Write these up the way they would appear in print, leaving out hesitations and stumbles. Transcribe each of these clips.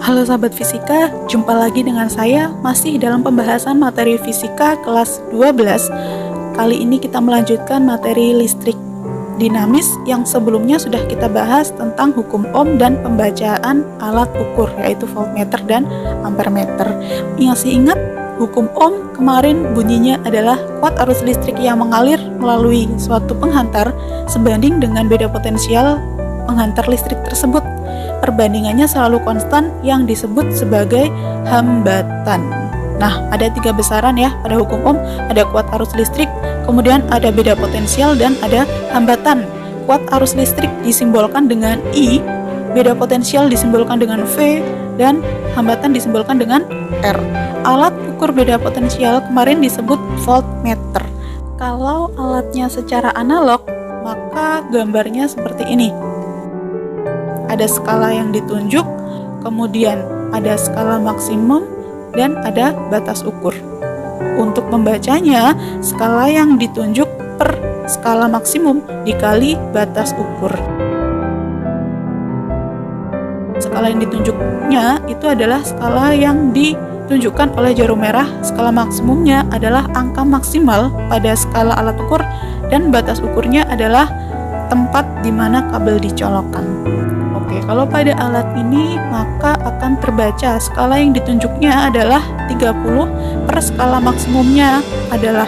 Halo sahabat fisika, jumpa lagi dengan saya masih dalam pembahasan materi fisika kelas 12. Kali ini kita melanjutkan materi listrik dinamis yang sebelumnya sudah kita bahas tentang hukum Ohm dan pembacaan alat ukur yaitu voltmeter dan ampermeter. Masih ingat hukum Ohm kemarin bunyinya adalah kuat arus listrik yang mengalir melalui suatu penghantar sebanding dengan beda potensial penghantar listrik tersebut. Perbandingannya selalu konstan yang disebut sebagai hambatan. Nah, ada 3 besaran ya pada hukum Ohm, ada kuat arus listrik, kemudian ada beda potensial dan ada hambatan. Kuat arus listrik disimbolkan dengan I, beda potensial disimbolkan dengan V, dan hambatan disimbolkan dengan R. Alat ukur beda potensial kemarin disebut voltmeter. Kalau alatnya secara analog, maka gambarnya seperti ini. Ada skala yang ditunjuk, kemudian ada skala maksimum, dan ada batas ukur. Untuk membacanya, skala yang ditunjuk per skala maksimum dikali batas ukur. Skala yang ditunjuknya itu adalah skala yang ditunjukkan oleh jarum merah. Skala maksimumnya adalah angka maksimal pada skala alat ukur, dan batas ukurnya adalah tempat di mana kabel dicolokkan. Oke, kalau pada alat ini maka akan terbaca skala yang ditunjuknya adalah 30 per skala maksimumnya adalah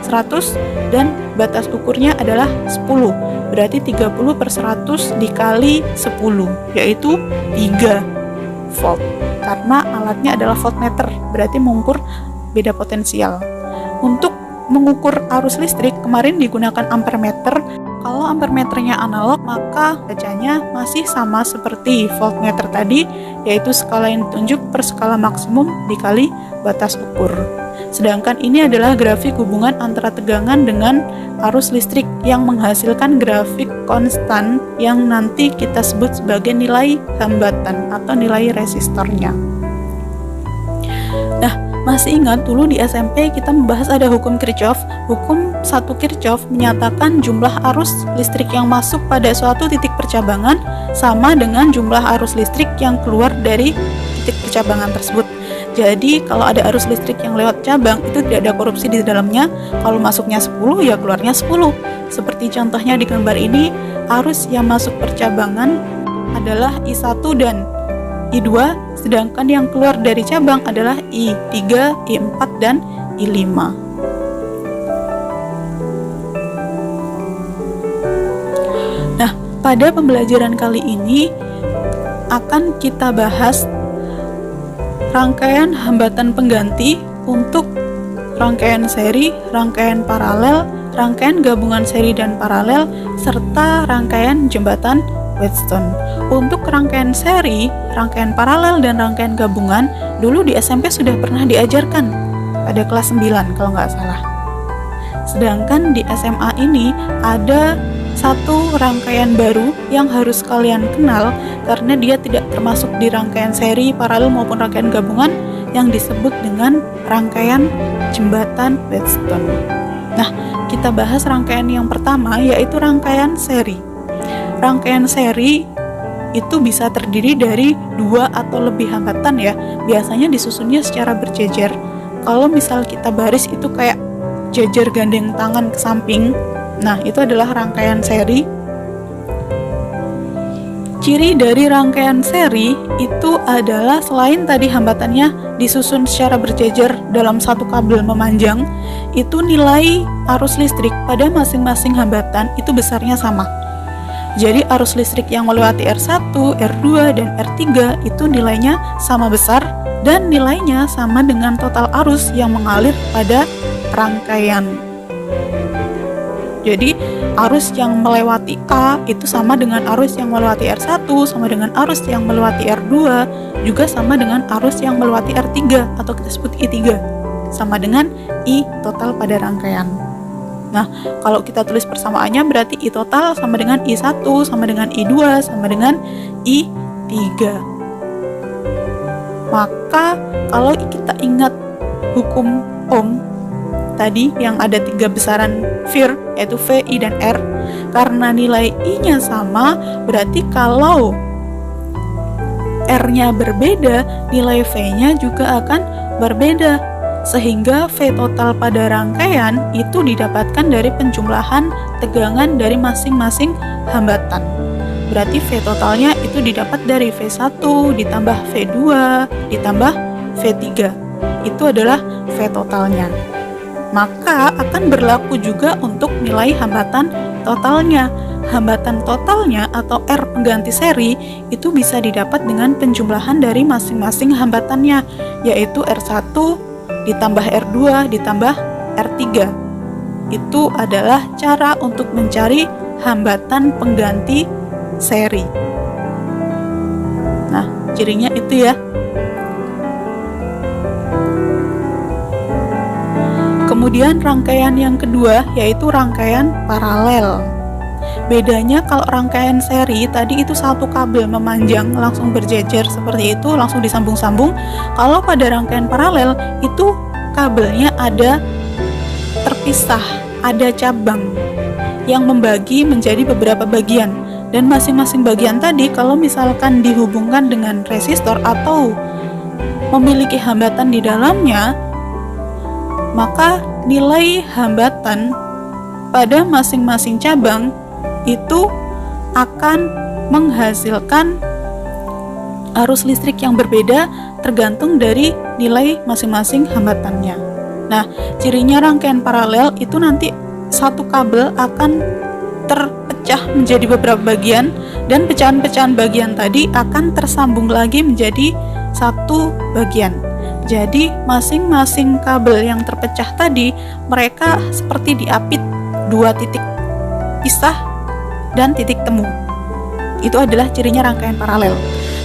100 dan batas ukurnya adalah 10. Berarti 30 per 100 dikali 10 yaitu 3 volt. Karena alatnya adalah voltmeter, berarti mengukur beda potensial. Untuk mengukur arus listrik kemarin digunakan ampermeter. Kalau ampermeternya analog, maka bacanya masih sama seperti voltmeter tadi, yaitu skala yang ditunjuk per skala maksimum dikali batas ukur. Sedangkan ini adalah grafik hubungan antara tegangan dengan arus listrik yang menghasilkan grafik konstan yang nanti kita sebut sebagai nilai hambatan atau nilai resistornya. Nah, masih ingat dulu di SMP kita membahas ada hukum Kirchhoff. Hukum 1 Kirchhoff menyatakan jumlah arus listrik yang masuk pada suatu titik percabangan sama dengan jumlah arus listrik yang keluar dari titik percabangan tersebut. Jadi kalau ada arus listrik yang lewat cabang itu tidak ada korupsi di dalamnya. Kalau masuknya 10 ya keluarnya 10. Seperti contohnya di gambar ini, arus yang masuk percabangan adalah I1 dan I2, sedangkan yang keluar dari cabang adalah I3, I4, dan I5. Nah, pada pembelajaran kali ini akan kita bahas rangkaian hambatan pengganti untuk rangkaian seri, rangkaian paralel, rangkaian gabungan seri dan paralel, serta rangkaian jembatan Wheatstone. Untuk rangkaian seri, rangkaian paralel, dan rangkaian gabungan dulu di SMP sudah pernah diajarkan pada kelas 9 kalau nggak salah. Sedangkan di SMA ini ada satu rangkaian baru yang harus kalian kenal karena dia tidak termasuk di rangkaian seri, paralel maupun rangkaian gabungan yang disebut dengan rangkaian jembatan Wheatstone. Nah, kita bahas rangkaian yang pertama yaitu rangkaian seri. Rangkaian seri itu bisa terdiri dari 2 atau lebih hambatan ya. Biasanya disusunnya secara berjejer. Kalau misal kita baris itu kayak jejer gandeng tangan ke samping. Nah, itu adalah rangkaian seri. Ciri dari rangkaian seri itu adalah selain tadi hambatannya disusun secara berjejer dalam satu kabel memanjang, itu nilai arus listrik pada masing-masing hambatan itu besarnya sama. Jadi arus listrik yang melewati R1, R2, dan R3 itu nilainya sama besar dan nilainya sama dengan total arus yang mengalir pada rangkaian. Jadi arus yang melewati A itu sama dengan arus yang melewati R1, sama dengan arus yang melewati R2, juga sama dengan arus yang melewati R3 atau kita sebut I3, sama dengan I total pada rangkaian. Nah, kalau kita tulis persamaannya berarti I total sama dengan I1, sama dengan I2, sama dengan I3. Maka kalau kita ingat hukum Ohm tadi yang ada 3 besaran VIR yaitu V, I, dan R, karena nilai I-nya sama berarti kalau R-nya berbeda, nilai V-nya juga akan berbeda. Sehingga V total pada rangkaian itu didapatkan dari penjumlahan tegangan dari masing-masing hambatan. Berarti V totalnya itu didapat dari V1 ditambah V2 ditambah V3. Itu adalah V totalnya. Maka akan berlaku juga untuk nilai hambatan totalnya. Hambatan totalnya atau R pengganti seri itu bisa didapat dengan penjumlahan dari masing-masing hambatannya, yaitu R1 ditambah R2 ditambah R3. Itu adalah cara untuk mencari hambatan pengganti seri. Nah, cirinya itu ya. Kemudian rangkaian yang kedua yaitu rangkaian paralel. Bedanya kalau rangkaian seri tadi itu satu kabel memanjang langsung berjejer seperti itu, langsung disambung-sambung. Kalau pada rangkaian paralel itu kabelnya ada terpisah, ada cabang yang membagi menjadi beberapa bagian. Dan masing-masing bagian tadi kalau misalkan dihubungkan dengan resistor atau memiliki hambatan di dalamnya, maka nilai hambatan pada masing-masing cabang itu akan menghasilkan arus listrik yang berbeda tergantung dari nilai masing-masing hambatannya. Nah, cirinya rangkaian paralel itu nanti satu kabel akan terpecah menjadi beberapa bagian dan pecahan-pecahan bagian tadi akan tersambung lagi menjadi satu bagian. Jadi masing-masing kabel yang terpecah tadi mereka seperti diapit dua titik pisah dan titik temu. Itu adalah cirinya rangkaian paralel.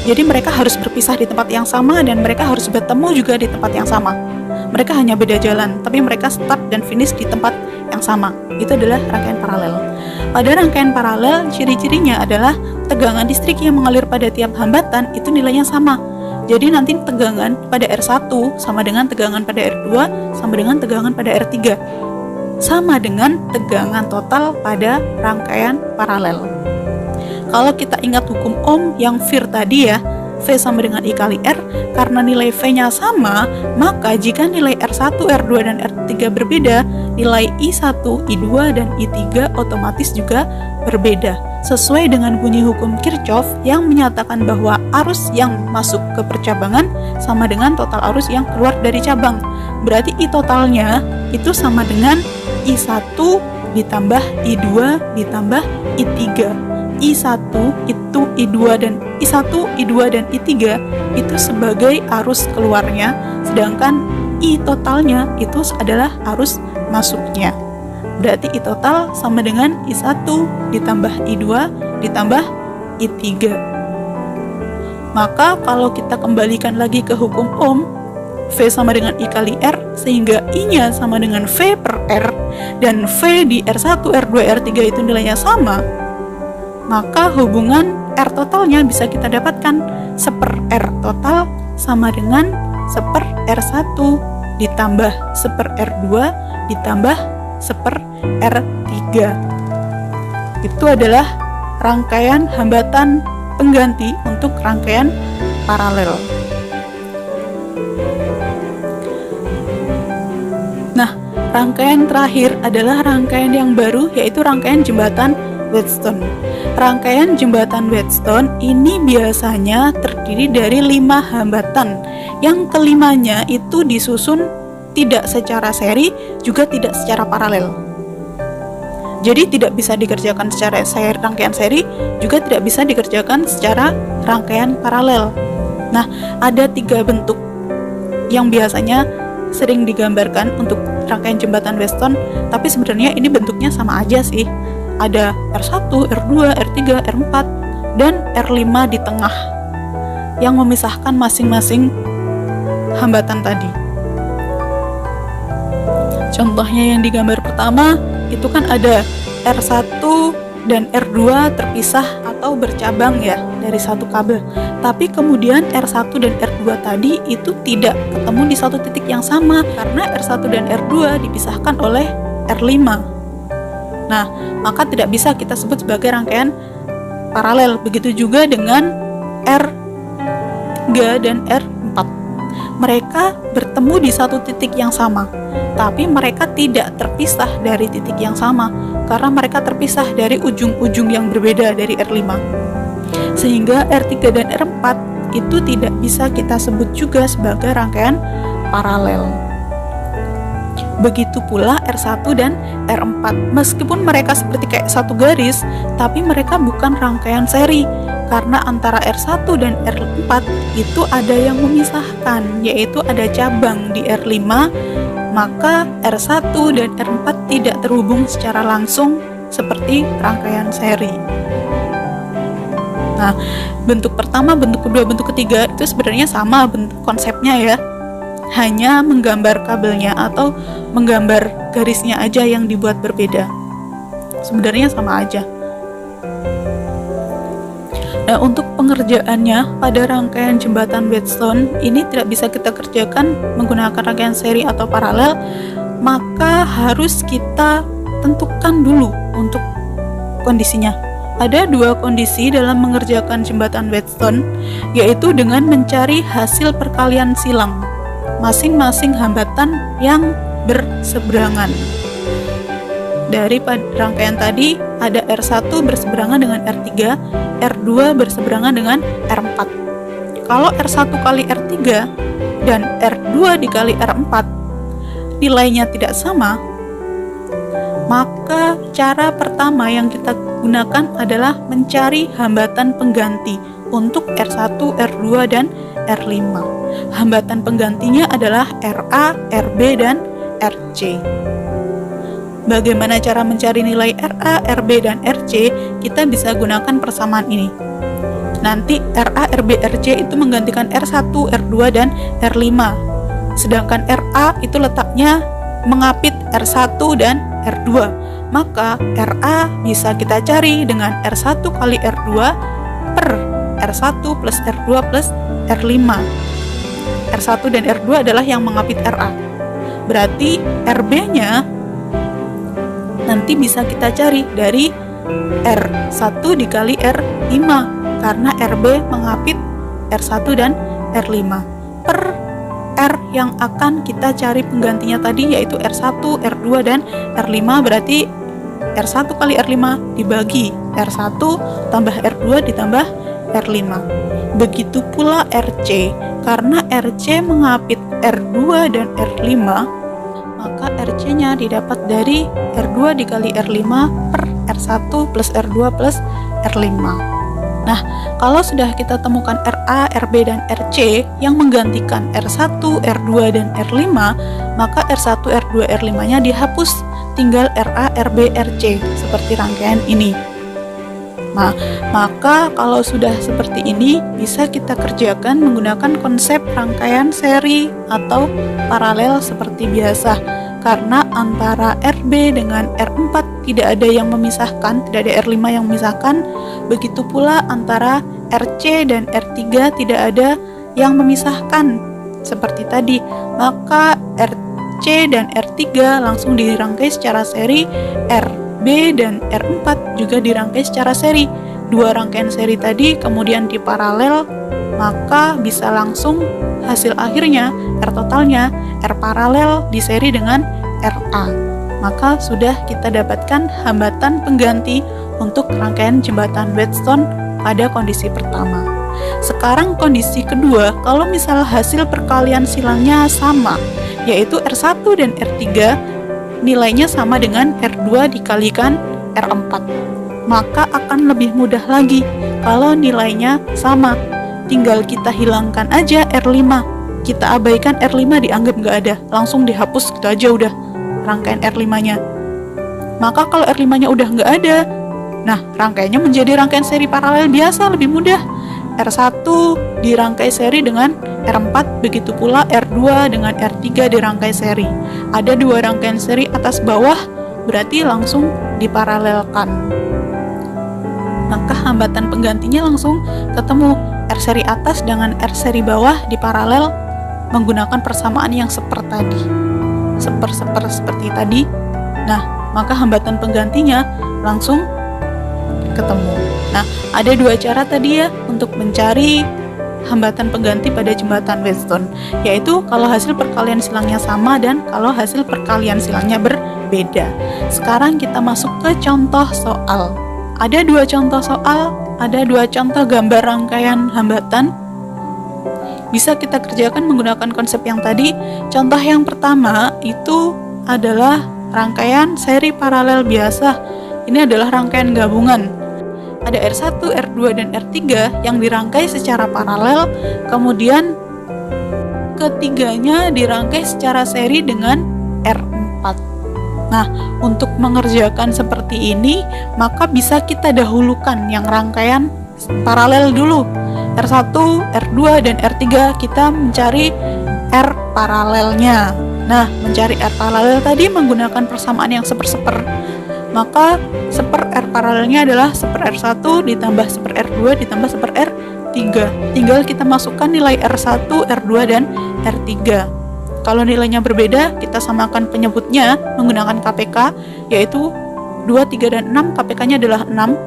Jadi mereka harus berpisah di tempat yang sama dan mereka harus bertemu juga di tempat yang sama. Mereka hanya beda jalan, tapi mereka start dan finish di tempat yang sama. Itu adalah rangkaian paralel. Pada rangkaian paralel, ciri-cirinya adalah tegangan listrik yang mengalir pada tiap hambatan itu nilainya sama. Jadi nanti tegangan pada R1 sama dengan tegangan pada R2 sama dengan tegangan pada R3. Sama dengan tegangan total pada rangkaian paralel. Kalau kita ingat hukum Ohm yang VIR tadi ya, V sama dengan I kali R, karena nilai V-nya sama, maka jika nilai R1, R2, dan R3 berbeda, nilai I1, I2, dan I3 otomatis juga berbeda. Sesuai dengan bunyi hukum Kirchhoff yang menyatakan bahwa arus yang masuk ke percabangan sama dengan total arus yang keluar dari cabang. Berarti I totalnya itu sama dengan I1 ditambah I2 ditambah I3. I1 itu I2 dan I1, I2 dan I3 itu sebagai arus keluarnya, sedangkan I totalnya itu adalah arus masuknya. Berarti I total sama dengan I1 ditambah I2 ditambah I3. Maka kalau kita kembalikan lagi ke hukum Ohm, V sama dengan I kali R, sehingga I-nya sama dengan V per R, dan V di R1, R2, R3 itu nilainya sama, maka hubungan R totalnya bisa kita dapatkan 1/R total sama dengan 1/R1 ditambah 1/R2 ditambah 1/R3. Itu adalah rangkaian hambatan pengganti untuk rangkaian paralel. Nah, rangkaian terakhir adalah rangkaian yang baru, yaitu rangkaian jembatan Wheatstone. Rangkaian jembatan Wheatstone ini biasanya terdiri dari 5 hambatan. Yang kelimanya itu disusun tidak secara seri, juga tidak secara paralel. Jadi tidak bisa dikerjakan secara rangkaian seri, juga tidak bisa dikerjakan secara rangkaian paralel. Nah, ada 3 bentuk yang biasanya sering digambarkan untuk rangkaian jembatan Wheatstone, tapi sebenarnya ini bentuknya sama aja sih. Ada R1, R2, R3, R4, dan R5 di tengah yang memisahkan masing-masing hambatan tadi. Contohnya yang digambar pertama itu kan ada R1 dan R2 terpisah atau bercabang ya dari satu kabel. Tapi kemudian R1 dan R2 tadi itu tidak ketemu di satu titik yang sama karena R1 dan R2 dipisahkan oleh R5. Nah, maka tidak bisa kita sebut sebagai rangkaian paralel. Begitu juga dengan R3 R3 dan R4. Mereka bertemu di satu titik yang sama, tapi mereka tidak terpisah dari titik yang sama karena mereka terpisah dari ujung-ujung yang berbeda dari R5. Sehingga R3 dan R4 itu tidak bisa kita sebut juga sebagai rangkaian paralel. Begitu pula R1 dan R4. Meskipun mereka seperti kayak satu garis, tapi mereka bukan rangkaian seri karena antara R1 dan R4 itu ada yang memisahkan, yaitu ada cabang di R5, maka R1 dan R4 tidak terhubung secara langsung seperti rangkaian seri. Nah, bentuk pertama, bentuk kedua, bentuk ketiga itu sebenarnya sama bentuk konsepnya ya. Hanya menggambar kabelnya atau menggambar garisnya aja yang dibuat berbeda. Sebenarnya sama aja. Nah, untuk pengerjaannya pada rangkaian jembatan Wheatstone ini tidak bisa kita kerjakan menggunakan rangkaian seri atau paralel, maka harus kita tentukan dulu untuk kondisinya. Ada dua kondisi dalam mengerjakan jembatan Wheatstone, yaitu dengan mencari hasil perkalian silang masing-masing hambatan yang berseberangan. Dari rangkaian tadi ada R1 berseberangan dengan R3, R2 berseberangan dengan R4. Kalau R1 kali R3 dan R2 dikali R4 nilainya tidak sama, maka cara pertama yang kita gunakan adalah mencari hambatan pengganti untuk R1, R2, dan R5. Hambatan penggantinya adalah RA, RB, dan RC. Bagaimana cara mencari nilai RA, RB, dan RC? Kita bisa gunakan persamaan ini. Nanti RA, RB, RC itu menggantikan R1, R2, dan R5. Sedangkan RA itu letaknya mengapit R1 dan R2. Maka RA bisa kita cari dengan R1 kali R2 per R1 plus R2 plus R5. R1 dan R2 adalah yang mengapit RA. Berarti RB-nya nanti bisa kita cari dari R1 dikali R5 karena RB mengapit R1 dan R5 per R yang akan kita cari penggantinya tadi yaitu R1, R2, dan R5. Berarti R1 kali R5 dibagi R1 tambah R2 ditambah R5. Begitu pula RC, karena RC mengapit R2 dan R5, maka RC-nya didapat dari R2 dikali R5 per R1 plus R2 plus R5. Nah, kalau sudah kita temukan RA, RB, dan RC yang menggantikan R1, R2, dan R5, maka R1, R2, R5-nya dihapus, tinggal RA, RB, RC, seperti rangkaian ini. Nah, maka kalau sudah seperti ini, bisa kita kerjakan menggunakan konsep rangkaian seri atau paralel seperti biasa. Karena antara RB dengan R4 tidak ada yang memisahkan, tidak ada R5 yang memisahkan. Begitu pula antara RC dan R3 tidak ada yang memisahkan seperti tadi. Maka RC dan R3 langsung dirangkai secara seri, RB dan R4 juga dirangkai secara seri. Dua rangkaian seri tadi kemudian diparalel, maka bisa langsung hasil akhirnya R totalnya R paralel di seri dengan RA. Maka sudah kita dapatkan hambatan pengganti untuk rangkaian jembatan Wheatstone pada kondisi pertama. Sekarang kondisi kedua, kalau misal hasil perkalian silangnya sama, yaitu R1 dan R3 nilainya sama dengan R2 dikalikan R4, maka akan lebih mudah lagi kalau nilainya sama. Tinggal kita hilangkan aja R5, kita abaikan R5, dianggap nggak ada, langsung dihapus gitu aja udah rangkaian R5-nya. Maka kalau R5-nya udah nggak ada, nah rangkaiannya menjadi rangkaian seri paralel biasa, lebih mudah. R1 dirangkai seri dengan R4, begitu pula R2 dengan R3 dirangkai seri. Ada dua rangkaian seri atas bawah, berarti langsung diparalelkan. Maka hambatan penggantinya langsung ketemu. R seri atas dengan R seri bawah diparalel menggunakan persamaan yang seper tadi. Seper seperti tadi. Nah, maka hambatan penggantinya langsung ketemu. Nah, ada dua cara tadi ya untuk mencari hambatan pengganti pada jembatan Wheatstone, yaitu kalau hasil perkalian silangnya sama dan kalau hasil perkalian silangnya berbeda. Sekarang kita masuk ke contoh soal. Ada dua contoh soal, ada dua contoh gambar rangkaian hambatan. Bisa kita kerjakan menggunakan konsep yang tadi. Contoh yang pertama itu adalah rangkaian seri paralel biasa. Ini adalah rangkaian gabungan. Ada R1, R2, dan R3 yang dirangkai secara paralel, kemudian ketiganya dirangkai secara seri dengan R4. Nah, untuk mengerjakan seperti ini, maka bisa kita dahulukan yang rangkaian paralel dulu. R1, R2, dan R3 kita mencari R paralelnya. Nah, mencari R paralel tadi menggunakan persamaan yang seper-seper. Maka seper R paralelnya adalah seper R1 ditambah seper R2 ditambah seper R3. Tinggal kita masukkan nilai R1, R2, dan R3. Kalau nilainya berbeda, kita samakan penyebutnya menggunakan KPK, yaitu 2, 3, dan 6. KPK-nya adalah 6.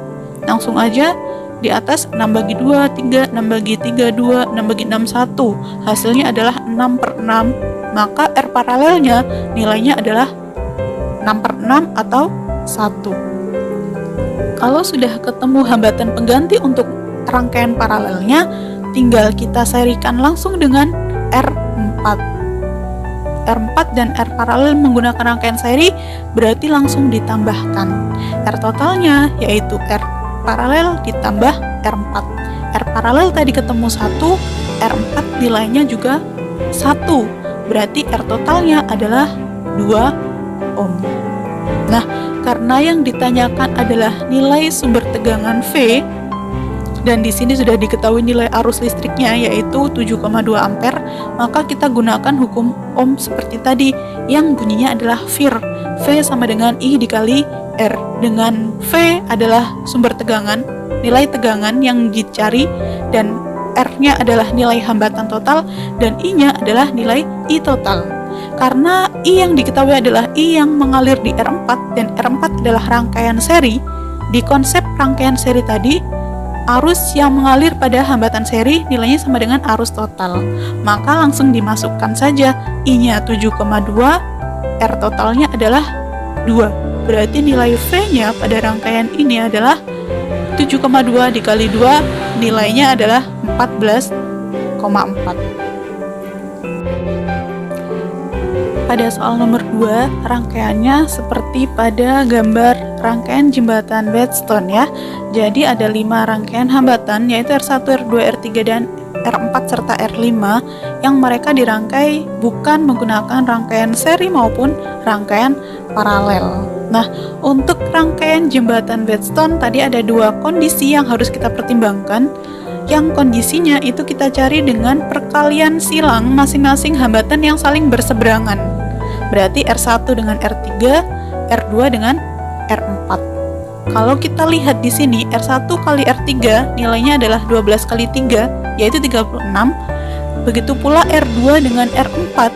Langsung aja di atas 6 bagi 2, 3, 6 bagi 3, 2, 6 bagi 6, 1. Hasilnya adalah 6/6. Maka R paralelnya nilainya adalah 6/6 atau 1. Kalau sudah ketemu hambatan pengganti untuk rangkaian paralelnya, tinggal kita serikan langsung dengan R4. R4 dan R paralel menggunakan rangkaian seri, berarti langsung ditambahkan. R totalnya yaitu R paralel ditambah R4. R paralel tadi ketemu 1, R4 nilainya juga 1. Berarti R totalnya adalah 2 ohm. Nah, karena yang ditanyakan adalah nilai sumber tegangan V, dan di sini sudah diketahui nilai arus listriknya yaitu 7,2 ampere, maka kita gunakan hukum ohm seperti tadi yang bunyinya adalah VIR. V sama dengan I dikali R. Dengan V adalah sumber tegangan, nilai tegangan yang dicari, dan R-nya adalah nilai hambatan total, dan I-nya adalah nilai I total. Karena I yang diketahui adalah I yang mengalir di R4 dan R4 adalah rangkaian seri, di konsep rangkaian seri tadi, arus yang mengalir pada hambatan seri nilainya sama dengan arus total. Maka langsung dimasukkan saja I-nya 7,2, R totalnya adalah 2. Berarti nilai V-nya pada rangkaian ini adalah 7,2 dikali 2, nilainya adalah 14,4. Pada soal nomor 2, rangkaiannya seperti pada gambar rangkaian jembatan Wheatstone ya. Jadi ada 5 rangkaian hambatan, yaitu R1, R2, R3, dan R4 serta R5 yang mereka dirangkai bukan menggunakan rangkaian seri maupun rangkaian paralel. Nah, untuk rangkaian jembatan Wheatstone tadi ada 2 kondisi yang harus kita pertimbangkan. Yang kondisinya itu kita cari dengan perkalian silang masing-masing hambatan yang saling berseberangan. Berarti R1 dengan R3, R2 dengan R4. Kalau kita lihat di sini, R1 kali R3 nilainya adalah 12 kali 3, yaitu 36. Begitu pula R2 dengan R4,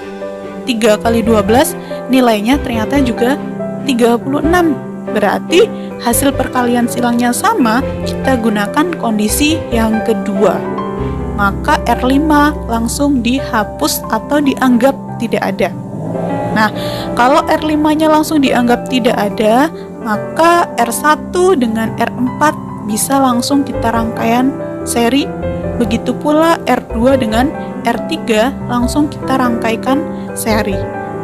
3 kali 12, nilainya ternyata juga 36. Berarti hasil perkalian silangnya sama, kita gunakan kondisi yang kedua. Maka R5 langsung dihapus atau dianggap tidak ada. Nah, kalau R5-nya langsung dianggap tidak ada, maka R1 dengan R4 bisa langsung kita rangkaian seri. Begitu pula R2 dengan R3 langsung kita rangkaikan seri.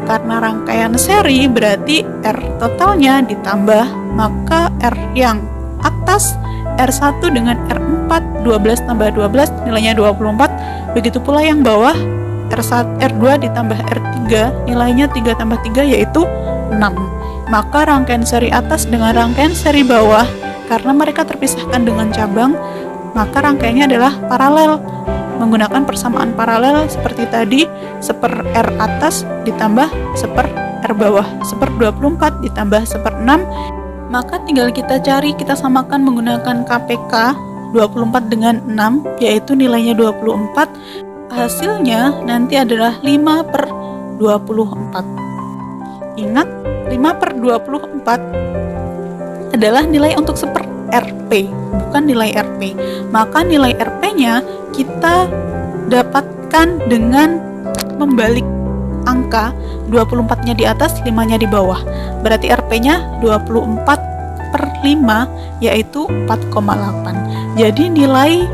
Karena rangkaian seri berarti R totalnya ditambah, maka R yang atas R1 dengan R4, 12 tambah 12 nilainya 24. Begitu pula yang bawah R2 ditambah R3 nilainya 3 tambah 3 yaitu 6. Maka rangkaian seri atas dengan rangkaian seri bawah, karena mereka terpisahkan dengan cabang, maka rangkaiannya adalah paralel. Menggunakan persamaan paralel seperti tadi, seper R atas ditambah seper R bawah, seper 24 ditambah seper 6. Maka tinggal kita cari, kita samakan menggunakan KPK 24 dengan 6, yaitu nilainya 24. Hasilnya nanti adalah 5/24. Ingat, 5/24 adalah nilai untuk seper RP, bukan nilai RP. Maka nilai RP RP-nya kita dapatkan dengan membalik angka 24-nya di atas, 5-nya di bawah. Berarti RP-nya 24/5 yaitu 4,8. Jadi nilai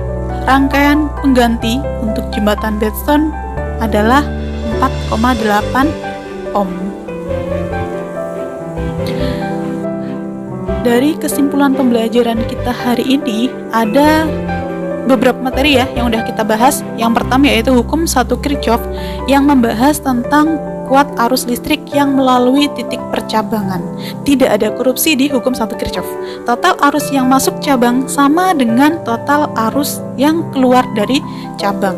rangkaian pengganti untuk jembatan Bedstone adalah 4,8 ohm. Dari kesimpulan pembelajaran kita hari ini ada beberapa materi ya yang udah kita bahas. Yang pertama yaitu hukum 1 Kirchhoff yang membahas tentang kuat arus listrik yang melalui titik percabangan. Tidak ada korupsi di hukum 1 Kirchhoff. Total arus yang masuk cabang sama dengan total arus yang keluar dari cabang.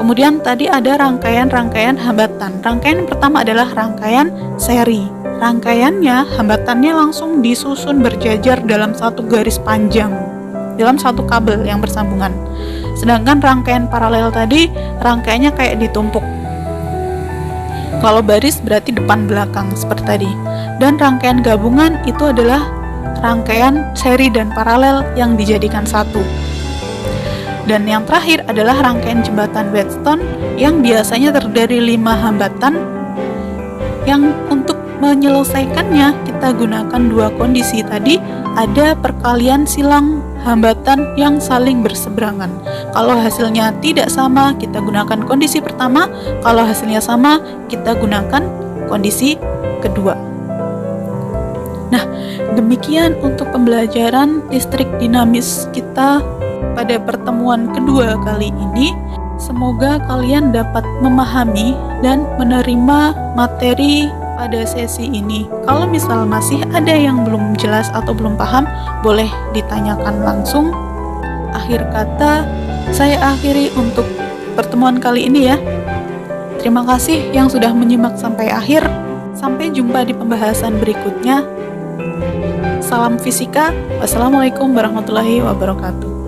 Kemudian tadi ada rangkaian-rangkaian hambatan. Rangkaian pertama adalah rangkaian seri. Rangkaiannya, hambatannya langsung disusun berjajar dalam satu garis panjang, dalam satu kabel yang bersambungan. Sedangkan rangkaian paralel tadi, rangkaiannya kayak ditumpuk. Kalau baris berarti depan belakang seperti tadi. Dan rangkaian gabungan itu adalah rangkaian seri dan paralel yang dijadikan satu. Dan yang terakhir adalah rangkaian jembatan Bedstone yang biasanya terdiri 5 hambatan, yang untuk menyelesaikannya kita gunakan 2 kondisi tadi. Ada perkalian silang hambatan yang saling berseberangan. Kalau hasilnya tidak sama, kita gunakan kondisi pertama. Kalau hasilnya sama, kita gunakan kondisi kedua. Nah, demikian untuk pembelajaran listrik dinamis kita pada pertemuan kedua kali ini. Semoga kalian dapat memahami dan menerima materi pada sesi ini. Kalau misal masih ada yang belum jelas atau belum paham, boleh ditanyakan langsung. Akhir kata, saya akhiri untuk pertemuan kali ini ya. Terima kasih yang sudah menyimak sampai akhir. Sampai jumpa di pembahasan berikutnya. Salam fisika. Wassalamualaikum warahmatullahi wabarakatuh.